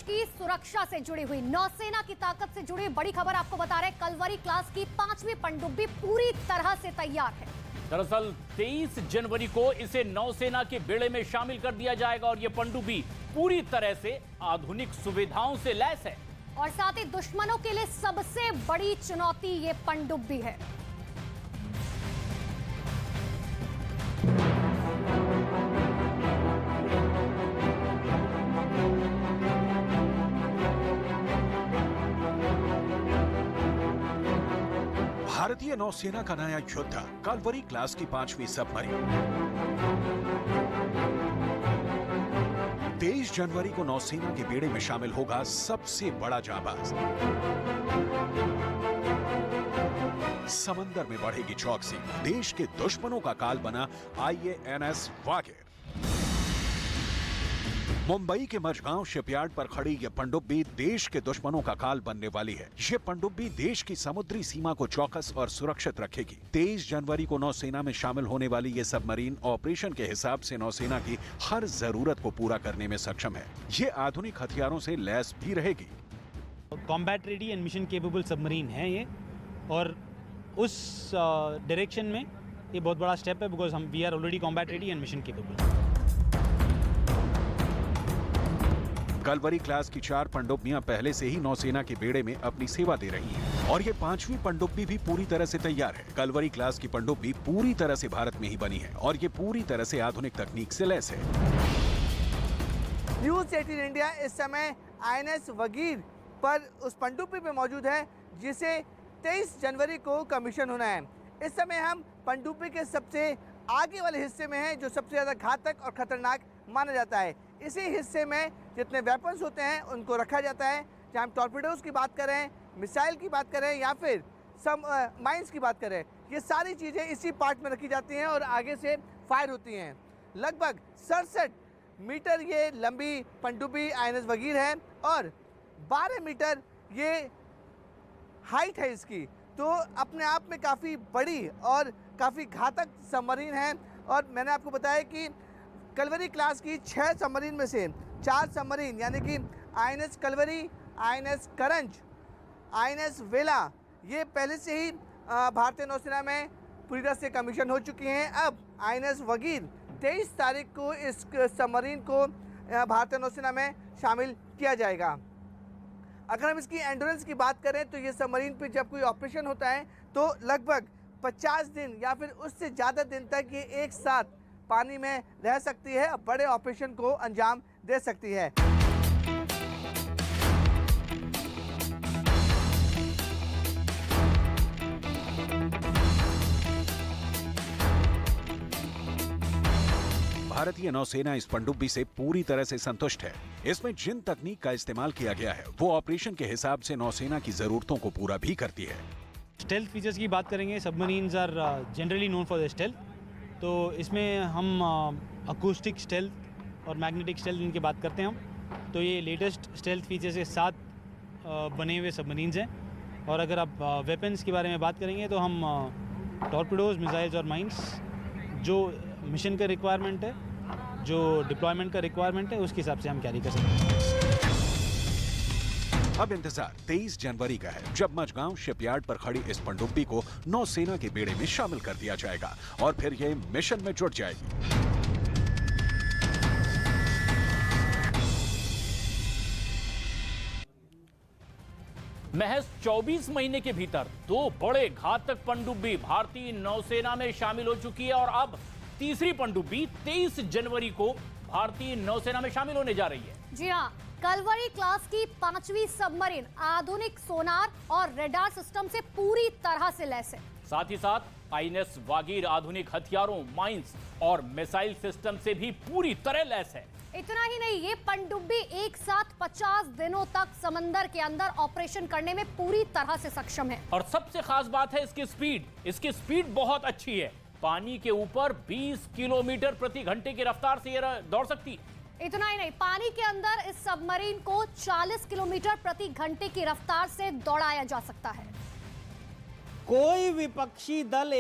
की सुरक्षा से जुड़ी हुई, नौसेना की ताकत से जुड़ी बड़ी खबर आपको बता रहे हैं। कलवरी क्लास की 5वीं पनडुब्बी पूरी तरह से तैयार है। दरअसल 23 जनवरी को इसे नौसेना के बेड़े में शामिल कर दिया जाएगा और यह पनडुब्बी पूरी तरह से आधुनिक सुविधाओं से लैस है। और साथ ही दुश्मनों के लिए सबसे बड़ी चुनौती ये पनडुब्बी है। भारतीय नौसेना का नया योद्धा कलवरी क्लास की 5वीं सबमरीन 23 जनवरी को नौसेना के बेड़े में शामिल होगा सबसे बड़ा जाबाज। समंदर में बढ़ेगी चौकसी, देश के दुश्मनों का काल बना IANS वागीर। मुंबई के मझगांव शिपयार्ड पर खड़ी यह पनडुब्बी देश के दुश्मनों का काल बनने वाली है। यह पनडुब्बी देश की समुद्री सीमा को चौकस और सुरक्षित रखेगी। 23 जनवरी को नौसेना में शामिल होने वाली यह सबमरीन ऑपरेशन के हिसाब से नौसेना की हर जरूरत को पूरा करने में सक्षम है। ये आधुनिक हथियारों से लैस भी रहेगी। Combat ready and mission capable submarine है ये, और उस डायरेक्शन में ये बहुत बड़ा स्टेप है, because we are already combat ready and mission capable. Kalvari class की 4 पनडुब्बियां पहले से ही नौसेना के बेड़े में अपनी सेवा दे रही हैं और ये 5वीं पनडुब्बी भी पूरी तरह से तैयार है। कलवरी क्लास की पनडुब्बी पूरी तरह से भारत में ही बनी है और ये पूरी तरह से आधुनिक तकनीक से लैस है। न्यूज़ 18 इंडिया इस समय INS वागीर पर उस पनडुब्बी पे मौजूद है जिसे 23 जनवरी को कमीशन होना है। इस समय हम पनडुब्बी के सबसे आगे वाले हिस्से में हैं, जो सबसे ज़्यादा घातक और खतरनाक माना जाता है। इसी हिस्से में जितने वेपन्स होते हैं उनको रखा जाता है। चाहे हम टॉर्पीडोज की बात करें, मिसाइल की बात करें या फिर माइंस की बात करें, ये सारी चीज़ें इसी पार्ट में रखी जाती हैं और आगे से फायर होती हैं। लगभग 67 मीटर ये लंबी पनडुब्बी INS वागीर है और 12 मीटर ये हाइट है इसकी। तो अपने आप में काफ़ी बड़ी और काफ़ी घातक सबमरीन है। और मैंने आपको बताया कि कलवरी क्लास की 6 सबमरीन में से 4 सबमरीन यानी कि INS कलवरी, INS करंज, INS वेला, ये पहले से ही भारतीय नौसेना में पूरी तरह से कमीशन हो चुकी हैं। अब INS वागीर 23 तारीख को इस सबमरीन को भारतीय नौसेना में शामिल किया जाएगा। अगर हम इसकी एंड्योरेंस की बात करें तो ये सबमरीन पे जब कोई ऑपरेशन होता है तो लगभग 50 दिन या फिर उससे ज़्यादा दिन तक ये एक साथ पानी में रह सकती है, बड़े ऑपरेशन को अंजाम दे सकती है। भारतीय नौसेना इस पनडुब्बी से पूरी तरह से संतुष्ट है। इसमें जिन तकनीक का इस्तेमाल किया गया है वो ऑपरेशन के हिसाब से नौसेना की जरूरतों को पूरा भी करती है। स्टेल्थ फीचर्स की बात करेंगे, submarines are generally known for the stealth. तो इसमें हम अकूस्टिक स्टेल्थ और मैग्नेटिक स्टेल्थ इनकी बात करते हैं हम। तो ये लेटेस्ट स्टेल्थ फीचर्स के साथ बने हुए सबमरीन्स हैं। और अगर आप वेपन्स के बारे में बात करेंगे तो हम टॉर्पीडोज, मिसाइल्स और माइंस, जो मिशन का रिक्वायरमेंट है, जो डिप्लॉयमेंट का रिक्वायरमेंट है, उसके हिसाब से हम कैरी कर सकते हैं। अब इंतजार 23 जनवरी का है, जब मझगांव शिपयार्ड पर खड़ी इस पनडुब्बी को नौसेना के बेड़े में शामिल कर दिया जाएगा और फिर ये मिशन में जुट जाएगी। महज 24 महीने के भीतर 2 बड़े घातक पनडुब्बी भारतीय नौसेना में शामिल हो चुकी है और अब तीसरी पनडुब्बी 23 जनवरी को भारतीय नौसेना में शामिल होने जा रही है। जी हाँ, कलवरी क्लास की 5वीं सबमरीन आधुनिक सोनार और रेडार सिस्टम से पूरी तरह से लैस है। साथ ही साथ INS वागीर आधुनिक हथियारों, माइंस और मिसाइल सिस्टम से भी पूरी तरह लैस है। इतना ही नहीं, ये पनडुब्बी एक साथ 50 दिनों तक समंदर के अंदर ऑपरेशन करने में पूरी तरह से सक्षम है। और सबसे खास बात है इसकी स्पीड बहुत अच्छी है। पानी के ऊपर 20 किलोमीटर प्रति घंटे की रफ्तार से ये दौड़ सकती है। इतना ही नहीं, पानी के अंदर इस सबमरीन को 40 किलोमीटर प्रति घंटे की रफ्तार से दौड़ाया जा सकता है। कोई विपक्षी दल